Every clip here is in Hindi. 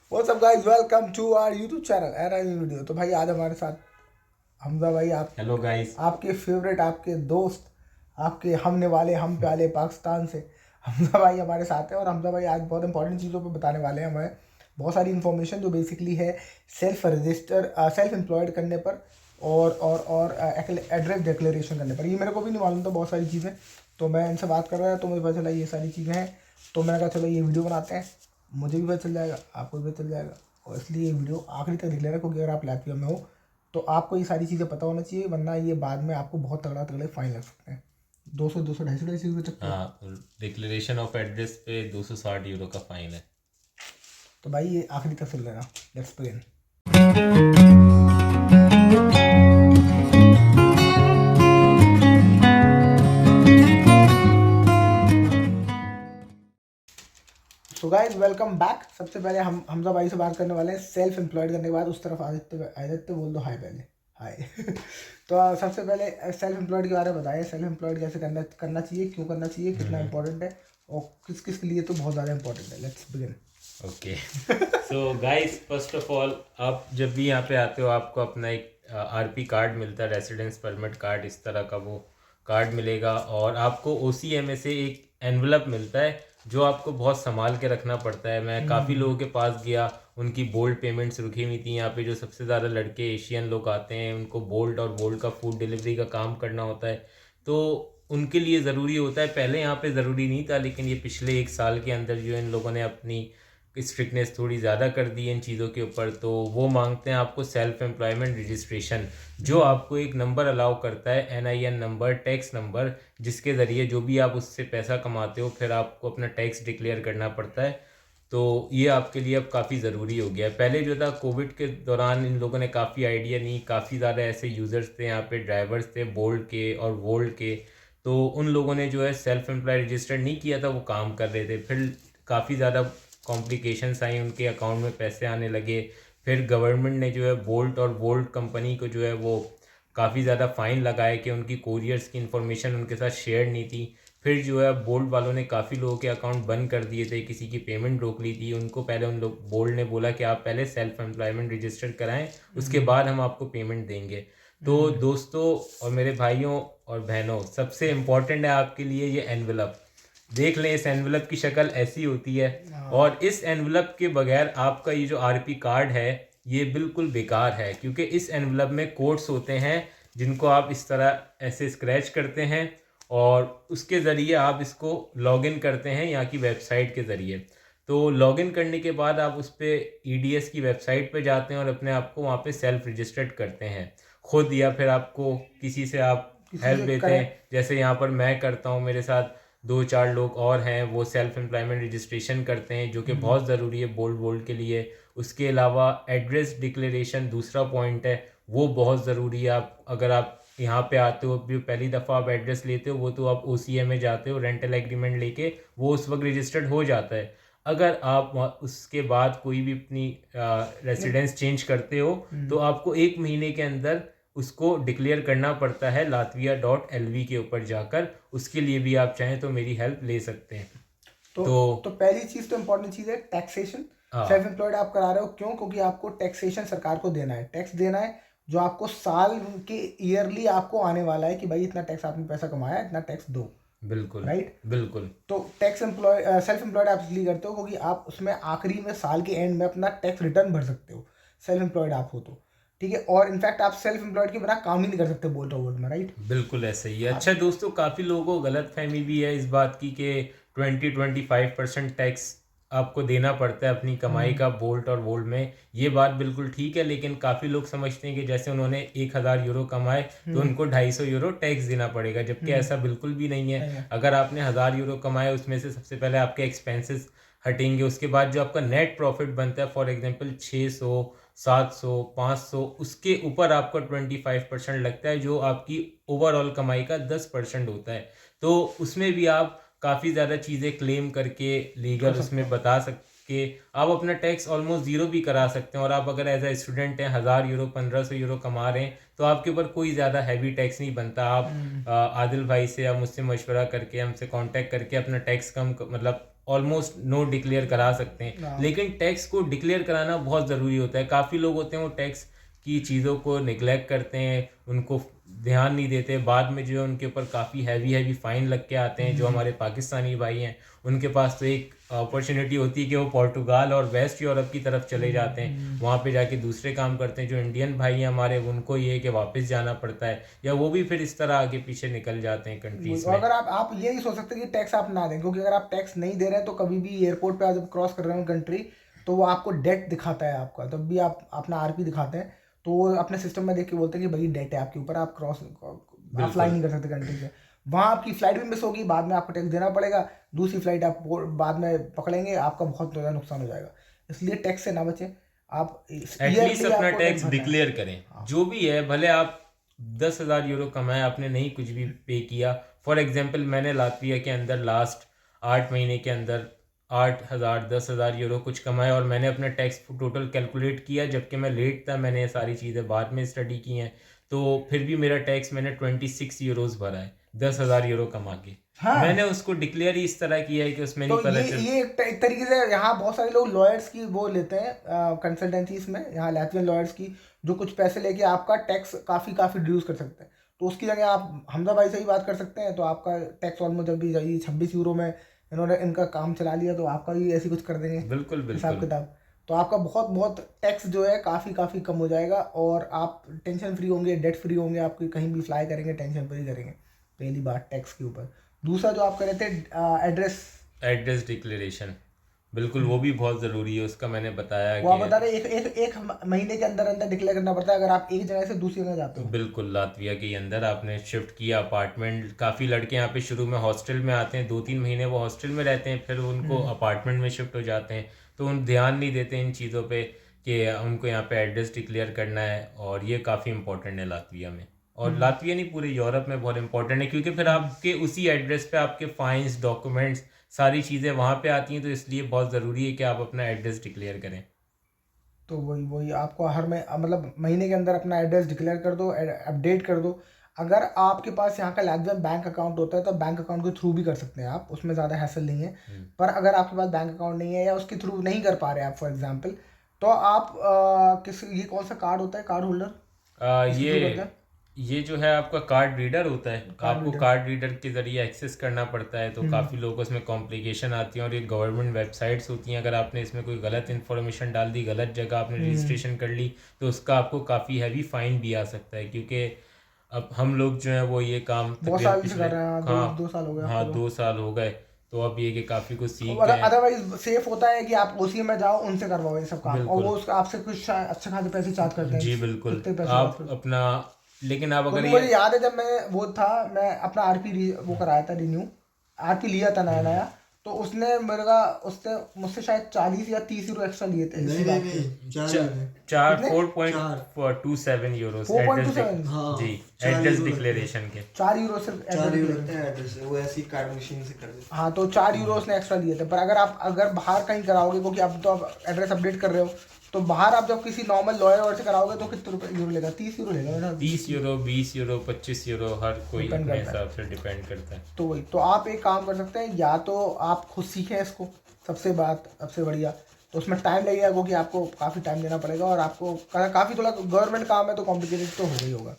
What's up guys, welcome to our YouTube channel NIV video. तो भाई आज हमारे साथ हमजा भाई, आप हेलो गाइस। आपके फेवरेट, आपके दोस्त, आपके हमने वाले, हम प्याले पाकिस्तान से हमजा भाई हमारे साथ है। और हमजा भाई आज बहुत इंपॉर्टेंट चीज़ों पे बताने वाले हैं हमें, बहुत सारी इन्फॉर्मेशन जो बेसिकली है सेल्फ एम्प्लॉयड करने पर और एड्रेस डिक्लेरेशन करने पर। ये मेरे को भी नहीं मालूम था बहुत सारी चीज़ें, तो मैं इनसे बात कर रहा था तो मुझे पता चला ये सारी चीज़ें हैं। तो मैंने कहा चलो ये वीडियो बनाते हैं, मुझे भी पता चल जाएगा, आपको भी पता चल जाएगा। और इसलिए ये वीडियो आखिरी तक देख लेना, क्योंकि अगर आप लातविया में हो तो आपको ये सारी चीज़ें पता होना चाहिए, वरना ये बाद में आपको बहुत तगड़ा तगड़े फाइन लग सकते हैं। 200 200 250 रुपये तक। हाँ, डिक्लेरेशन ऑफ एड्रेस पे 260 यूरो का फाइन है। तो भाई ये आखिरी तक सुन लेना। Let's begin. So guys welcome back. सबसे पहले हम हमजा भाई से बात करने वाले हैं सेल्फ एम्प्लॉयड करने के बाद। उस तरफ आदित्य आदित्य बोल दो हाय पहले, हाय। तो सबसे पहले सेल्फ एम्प्लॉयड के बारे में बताइए। सेल्फ एम्प्लॉयड कैसे करना चाहिए, क्यों करना चाहिए, कितना इंपॉर्टेंट है और किस किस के लिए तो बहुत ज़्यादा इंपॉर्टेंट है। Let's begin. Okay, so guys, first of all आप जब भी यहाँ पे आते हो आपको अपना एक आरपी कार्ड मिलता है, रेसिडेंस परमिट कार्ड, इस तरह का वो कार्ड मिलेगा। और आपको ओसीएमए से एक एनवलप मिलता है जो आपको बहुत संभाल के रखना पड़ता है। मैं काफ़ी लोगों के पास गया, उनकी बोल्ड पेमेंट्स रुकी हुई थी। यहाँ पे जो सबसे ज़्यादा लड़के एशियन लोग आते हैं उनको बोल्ट और बोल्ट का फूड डिलीवरी का काम करना होता है, तो उनके लिए ज़रूरी होता है। पहले यहाँ पे ज़रूरी नहीं था, लेकिन ये पिछले एक साल के अंदर जो इन लोगों ने अपनी स्ट्रिक्टनेस थोड़ी ज़्यादा कर दी है इन चीज़ों के ऊपर। तो वो मांगते हैं आपको सेल्फ एम्प्लॉयमेंट रजिस्ट्रेशन, जो आपको एक नंबर अलाउ करता है, एनआईएन नंबर, टैक्स नंबर, जिसके ज़रिए जो भी आप उससे पैसा कमाते हो फिर आपको अपना टैक्स डिक्लेयर करना पड़ता है। तो ये आपके लिए अब काफ़ी ज़रूरी हो गया है। पहले जो था कोविड के दौरान इन लोगों ने काफ़ी आइडिया नहीं, काफ़ी ज़्यादा ऐसे यूज़र्स थे यहाँ पे, ड्राइवर्स थे बोल्ट के और वोल्ट के, तो उन लोगों ने जो है सेल्फ एम्प्लॉय रजिस्टर्ड नहीं किया था, वो काम कर रहे थे। फिर काफ़ी ज़्यादा कॉम्प्लिकेशंस आई, उनके अकाउंट में पैसे आने लगे। फिर गवर्नमेंट ने जो है बोल्ट और वोल्ट कंपनी को जो है वो काफ़ी ज़्यादा फ़ाइन लगाए कि उनकी कोरियर्स की इन्फॉर्मेशन उनके साथ शेयर नहीं थी। फिर जो है बोल्ट वालों ने काफ़ी लोगों के अकाउंट बंद कर दिए थे, किसी की पेमेंट रोक ली थी। उनको पहले उन लोग बोल्ट ने बोला कि आप पहले सेल्फ एम्प्लॉयमेंट रजिस्टर कराएं, उसके बाद हम आपको पेमेंट देंगे। तो दोस्तों और मेरे भाइयों और बहनों, सबसे इम्पॉर्टेंट है आपके लिए ये एनवेलप। देख लें, इस एनवेलप की शक्ल ऐसी होती है। और इस एनवेलप के बगैर आपका ये जो आरपी कार्ड है ये बिल्कुल बेकार है, क्योंकि इस एनवेलप में कोड्स होते हैं जिनको आप इस तरह ऐसे स्क्रैच करते हैं और उसके ज़रिए आप इसको लॉगिन करते हैं यहाँ की वेबसाइट के ज़रिए। तो लॉगिन करने के बाद आप उस पर ईडीएस की वेबसाइट पे जाते हैं और अपने आप को वहाँ पे सेल्फ रजिस्टर्ड करते हैं खुद, या फिर आपको किसी से आप हेल्प लेते हैं। जैसे यहाँ पर मैं करता हूँ, मेरे साथ 2-4 लोग और हैं, वो सेल्फ एम्प्लॉयमेंट रजिस्ट्रेशन करते हैं, जो कि बहुत ज़रूरी है बोल्ड के लिए। उसके अलावा एड्रेस डिक्लेरेशन दूसरा पॉइंट है, वो बहुत ज़रूरी है। आप अगर आप यहाँ पे आते हो, भी पहली दफ़ा आप एड्रेस लेते हो, वो तो आप ओसीए में जाते हो रेंटल एग्रीमेंट लेके, वो उस वक्त रजिस्टर्ड हो जाता है। अगर आप उसके बाद कोई भी अपनी रेसिडेंस चेंज करते हो तो आपको 1 महीने के अंदर उसको डिक्लेयर करना पड़ता है latvia.lv के ऊपर जाकर। उसके लिए भी आप चाहें तो मेरी हेल्प ले सकते हैं। तो पहली चीज तो इम्पोर्टेंट चीज है टैक्सेशन। सेल्फ एम्प्लॉयड आप करा रहे हो क्यों? क्योंकि आपको टैक्सेशन सरकार को देना है, टैक्स देना है, जो आपको साल के ईयरली आपको आने वाला है कि भाई इतना टैक्स आपने पैसा कमाया, इतना टैक्स दो। बिल्कुल राइट, बिल्कुल। तो टैक्स सेल्फ एम्प्लॉयड आप इसलिए करते हो क्योंकि आप उसमें आखिरी में साल के एंड में अपना टैक्स रिटर्न भर सकते हो, सेल्फ एम्प्लॉयड आप हो तो। ठीक है, और इनफैक्ट आप सेल्फ एम्प्लॉयड के बिना काम ही नहीं कर सकते बोल्ट और वोल्ट में। राइट, बिल्कुल ऐसे ही है। अच्छा दोस्तों, काफ़ी लोगों को गलत फहमी भी है इस बात की कि 20-25% टैक्स आपको देना पड़ता है अपनी कमाई का बोल्ट और वोल्ट में। ये बात बिल्कुल ठीक है, लेकिन काफ़ी लोग समझते हैं कि जैसे उन्होंने 1000 यूरो कमाए तो उनको 250 यूरो टैक्स देना पड़ेगा, जबकि ऐसा बिल्कुल भी नहीं है। अगर आपने 1000 यूरो कमाए, उसमें से सबसे पहले आपके एक्सपेंसेस हटेंगे, उसके बाद जो आपका नेट प्रॉफिट बनता है, फॉर एग्जांपल 600, 700, 500, उसके ऊपर आपका 25% लगता है, जो आपकी ओवरऑल कमाई का 10% होता है। तो उसमें भी आप काफ़ी ज़्यादा चीज़ें क्लेम करके लीगल उसमें बता सकते, आप अपना टैक्स ऑलमोस्ट ज़ीरो भी करा सकते हैं। और आप अगर एज ए स्टूडेंट हैं 1000 यूरो 1500 यूरो कमा रहे हैं तो आपके ऊपर कोई ज़्यादा हैवी टैक्स नहीं बनता। आप आदिल भाई से या मुझसे मशवरा करके, हमसे कांटेक्ट करके अपना टैक्स कम मतलब ऑलमोस्ट नो डिक्लेयर करा सकते हैं, हाँ। लेकिन टैक्स को डिक्लेयर कराना बहुत ज़रूरी होता है। काफ़ी लोग होते हैं वो टैक्स की चीज़ों को निगलेक्ट करते हैं, उनको ध्यान नहीं देते, बाद में जो है उनके ऊपर काफ़ी हैवी फ़ाइन लग के आते हैं। जो हमारे पाकिस्तानी भाई हैं उनके पास तो एक अपॉर्चुनिटी होती है कि वो पोर्टुगाल और वेस्ट यूरोप की तरफ चले जाते हैं, वहाँ पे जाके दूसरे काम करते हैं। जो इंडियन भाई हैं हमारे, उनको ये है कि वापस जाना पड़ता है, या वो भी फिर इस तरह आगे पीछे निकल जाते हैं कंट्रीज और में। अगर आप ये नहीं सोच सकते कि टैक्स आप ना दें, क्योंकि अगर आप टैक्स नहीं दे रहे हैं तो कभी भी एयरपोर्ट पे आप जब क्रॉस कर रहे हो कंट्री, तो वो आपको डेट दिखाता है आपका, तब भी आप अपना आरपी दिखाते हैं तो वो अपने सिस्टम में देख के बोलते हैं कि भाई डेट है आपके ऊपर, आप आप फ्लाई नहीं कर सकते कंट्री से। वहाँ आपकी फ्लाइट भी मिस होगी, बाद में आपको टैक्स देना पड़ेगा, दूसरी फ्लाइट आप बाद में पकड़ेंगे, आपका बहुत ज़्यादा नुकसान हो जाएगा। इसलिए टैक्स से ना बचें, आप एटलीस्ट ईयरली अपना आपको टैक्स भरना है। डिक्लेयर करें, जो भी है। भले आप 10,000 यूरो कमाए, आपने नहीं कुछ भी पे किया। फॉर एग्जांपल मैंने लातविया के अंदर लास्ट 8 महीने के अंदर 8,000 10,000 यूरो कुछ कमाए, और मैंने अपना टैक्स टोटल कैलकुलेट किया, जबकि मैं लेट था, मैंने ये सारी चीज़ें बाद में स्टडी की हैं, तो फिर भी मेरा टैक्स मैंने 26 यूरोज़ भरा है 10,000 यूरो कमा के। हाँ, मैंने उसको डिक्लेयर ही इस तरह किया है कि उसमें तो नहीं पता ये एक तरीके से यहाँ बहुत सारे लोग लॉयर्स की वो लेते हैं कंसल्टेंसीज में, यहाँ लैटवियन लॉयर्स की, जो कुछ पैसे लेके आपका टैक्स काफ़ी रिड्यूस कर सकते हैं। तो उसकी जगह आप हमजा भाई से ही बात कर सकते हैं, तो आपका टैक्स ऑलमोस्ट जब भी 26 यूरो में इन्होंने इनका काम चला लिया, तो आपका भी ऐसी कुछ कर देंगे बिल्कुल हिसाब बिल्कुल किताब। तो आपका बहुत टैक्स जो है काफ़ी कम हो जाएगा, और आप टेंशन फ्री होंगे, डेट फ्री होंगे, आपकी कहीं भी फ्लाई करेंगे टेंशन फ्री करेंगे। पहली बात टैक्स के ऊपर। दूसरा जो आप कह रहे थे एड्रेस, एड्रेस डिक्लेरेशन, बिल्कुल वो भी बहुत ज़रूरी है। उसका मैंने बताया वो आप कि बता रहे एक महीने के अंदर अंदर डिक्लेयर करना पड़ता है अगर आप एक जगह से दूसरी जगह जाते हो। बिल्कुल लातविया के अंदर आपने शिफ्ट किया अपार्टमेंट, काफ़ी लड़के यहाँ पे शुरू में हॉस्टल में आते हैं, 2-3 महीने वो हॉस्टल में रहते हैं, फिर उनको अपार्टमेंट में शिफ्ट हो जाते हैं, तो उन ध्यान नहीं देते इन चीज़ों पे कि उनको यहाँ पे एड्रेस डिक्लेयर करना है, और ये काफ़ी इंपॉर्टेंट है लातविया में। और लातविया नहीं, पूरे यूरोप में बहुत इंपॉर्टेंट है, क्योंकि फिर आपके उसी एड्रेस पे आपके फाइन्स, डॉक्यूमेंट्स, सारी चीज़ें वहाँ पे आती हैं, तो इसलिए बहुत ज़रूरी है कि आप अपना एड्रेस डिक्लेयर करें। तो वही आपको हर में मतलब महीने के अंदर अपना एड्रेस डिक्लेयर कर दो, अपडेट कर दो। अगर आपके पास यहाँ का लैटवियन बैंक अकाउंट होता है तो बैंक अकाउंट के थ्रू भी कर सकते हैं आप, उसमें ज़्यादा हैसल नहीं है। पर अगर आपके पास बैंक अकाउंट नहीं है या उसके थ्रू नहीं कर पा रहे आप फॉर एग्जांपल, तो आप ये कौन सा कार्ड होता है, कार्ड होल्डर इसके थ्रू करते हैं? ये जो है आपका कार्ड रीडर होता है, कार्ड आपको रीडर। कार्ड रीडर के ज़रिए एक्सेस करना पड़ता है, तो काफ़ी लोगों को इसमें कॉम्प्लिकेशन आती है, और ये गवर्नमेंट वेबसाइट्स होती हैं, अगर आपने इसमें कोई गलत इन्फॉर्मेशन डाल दी, गलत जगह आपने रजिस्ट्रेशन कर ली, तो उसका आपको काफ़ी हैवी फाइन भी आ सकता है। क्योंकि अब हम लोग जो है वो ये काम बहुत तकरीबन साल से पिछले, कर रहे हैं, दो साल हो गए हाँ आपको तो। 2 साल हो गए, तो अब ये कि काफ़ी कुछ सीख गए हैं। अदरवाइज सेफ होता है कि आप उसी में जाओ, उनसे करवाओ ये सब काम, और बिल्कुल वो उसका आपसे कुछ अच्छे खासे पैसे चार्ज करते हैं। जी बिल्कुल। कितने पैसे चार्ज आप करते हैं? अपना, लेकिन आप अगर क्योंकि ये मुझे याद है जब मैं वो था, मैं अपना आरपी वो कराया था, रिन्यू आरपी लिया था नया नया, तो उसने उसने मुझसे शायद 40 या 30 यूरो एक्स्ट्रा लिए थे इसी बात के। चार कितने? 4.27 यूरो एड्रेस 4.27? हाँ, जी, 4 एड्रेस यूरो लगते हैं। डिक्लेरेशन के। 4 यूरो सिर्फ 4 address यूरो के लिए। लगते हैं एड्रेस से, वो ऐसी कार्ड मशीन से कर देते हाँ, तो 4 यूरो उसने एक्स्ट्रा लिए थे। पर अगर बाहर कहीं कराओगे, क्योंकि अब तो आप एड्रेस अपडेट कर रहे हो, तो बाहर आप जब किसी नॉर्मल लॉयर और से कराओगे तो कितने यूरो लेगा? 30 यूरो लेगा ना? 30 यूरो, 20 यूरो, 25 यूरो, हर कोई Depend अपने करता है। हिसाब से डिपेंड करता है। तो वही, तो आप एक काम कर सकते हैं, या तो आप खुद सीखें इसको, सबसे बढ़िया। तो उसमें टाइम लगेगा, क्योंकि आपको काफ़ी टाइम देना पड़ेगा, और आपको काफ़ी थोड़ा गवर्नमेंट काम है तो कॉम्प्लिकेटेड तो होगा ही होगा।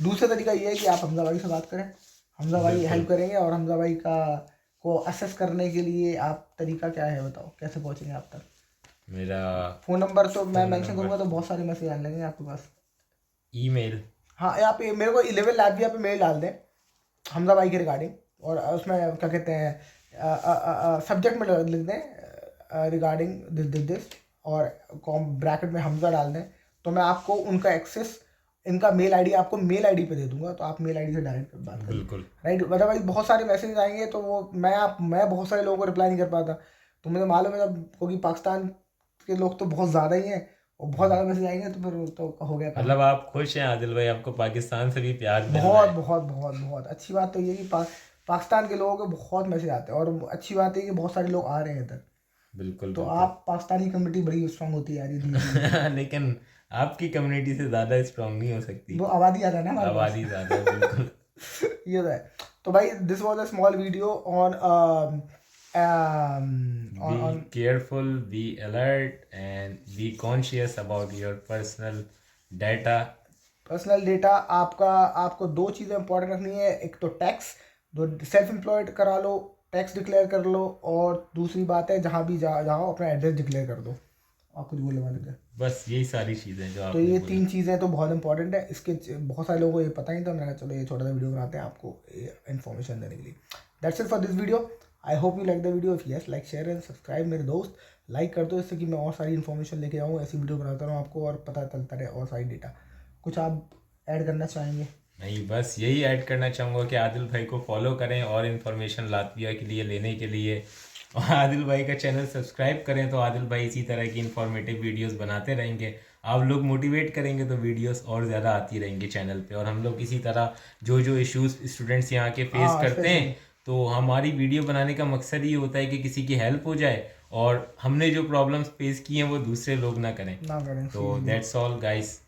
दूसरा तरीका ये है कि आप हमजा भाई से बात करें, हमजा भाई हेल्प करेंगे, और हमजा भाई को असेस करने के लिए आप तरीका क्या है बताओ, कैसे पहुँचेंगे आप तक? मेरा फ़ोन नंबर तो मैं मेंशन करूँगा तो बहुत सारे मैसेज आने लगेंगे आपके पास। ईमेल, हाँ, आप मेरे को 11 लातविया पे मेल डाल दें हमजा भाई के रिगार्डिंग, और उसमें क्या कहते हैं सब्जेक्ट में लिख दें रिगार्डिंग दिस, और ब्रैकेट में हमजा डाल दें, तो मैं आपको उनका एक्सेस, इनका मेल आईडी आपको मेल आईडी पे दे दूंगा, तो आप मेल आईडी से डायरेक्ट बात करें। बिल्कुल राइट, अदरवाइज बहुत सारे मैसेज आएंगे तो वो मैं बहुत सारे लोगों को रिप्लाई नहीं कर पाता, तो मुझे मालूम है जब, क्योंकि पाकिस्तान के लोग तो बहुत ज़्यादा ही हैं, और बहुत ज़्यादा मैसेज आएंगे तो फिर तो हो गया काम। मतलब आप खुश हैं आदिल भाई, आपको पाकिस्तान से भी प्यार मिल रहा बहुत है। बहुत बहुत बहुत अच्छी बात तो ये कि पाकिस्तान के लोगों के बहुत मैसेज आते हैं, और अच्छी बात है कि बहुत सारे लोग आ रहे हैं इधर। बिल्कुल तो बिल्कुल। आप पाकिस्तानी कम्युनिटी बड़ी स्ट्रांग होती है यार, ये धीरे-धीरे। लेकिन आपकी कम्युनिटी से ज़्यादा स्ट्रांग नहीं हो सकती, वो आबादी ज़्यादा है ना हमारे पास। आबादी ज़्यादा है, बिल्कुल। ये तो है। तो भाई this was a small video on Be careful, be alert, and be conscious about your personal data. Personal data आपको दो चीज़ें इंपॉर्टेंट रखनी है, एक तो टैक्स, दो सेल्फ एम्प्लॉयड करा लो, टैक्स डिक्लेयर कर लो, और दूसरी बात है जहाँ भी जाओ अपना एड्रेस डिक्लेयर कर दो। आप कुछ बोलने वाले थे? बस यही सारी चीज़ें जो तो आपने ये बोली। 3 चीज़ें तो बहुत इंपॉर्टेंट है। इसके बहुत सारे लोगों को ये पता नहीं था, मैंने कहा चलो ये छोटा सा वीडियो बनाते हैं आपको इन्फॉर्मेशन देने के लिए। That's it for this video. I hope you like the video. If yes, like share and subscribe. मेरे दोस्त लाइक कर दो, इससे कि मैं और सारी इन्फॉर्मेशन लेके आऊँ, ऐसी वीडियो बनाता रहूँ आपको और पता चलता रहे और सारी डेटा। कुछ आप ऐड करना चाहेंगे? नहीं, बस यही ऐड करना चाहूँगा कि आदिल भाई को फॉलो करें और इन्फॉर्मेशन लातविया के लिए लेने के लिए, और आदिल भाई का चैनल सब्सक्राइब करें। तो आदिल भाई इसी तरह की इन्फॉर्मेटिव वीडियोस बनाते रहेंगे। आप लोग मोटिवेट करेंगे तो वीडियोस और ज़्यादा आती रहेंगी चैनल पे। और हम लोग इसी तरह जो इश्यूज स्टूडेंट्स यहाँ के फेस करते हैं, तो हमारी वीडियो बनाने का मकसद ही होता है कि किसी की हेल्प हो जाए और हमने जो प्रॉब्लम्स फेस की हैं वो दूसरे लोग ना करें। तो दैट्स ऑल गाइस,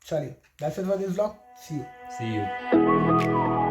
चलिए, that's it for this vlog. See you. see you.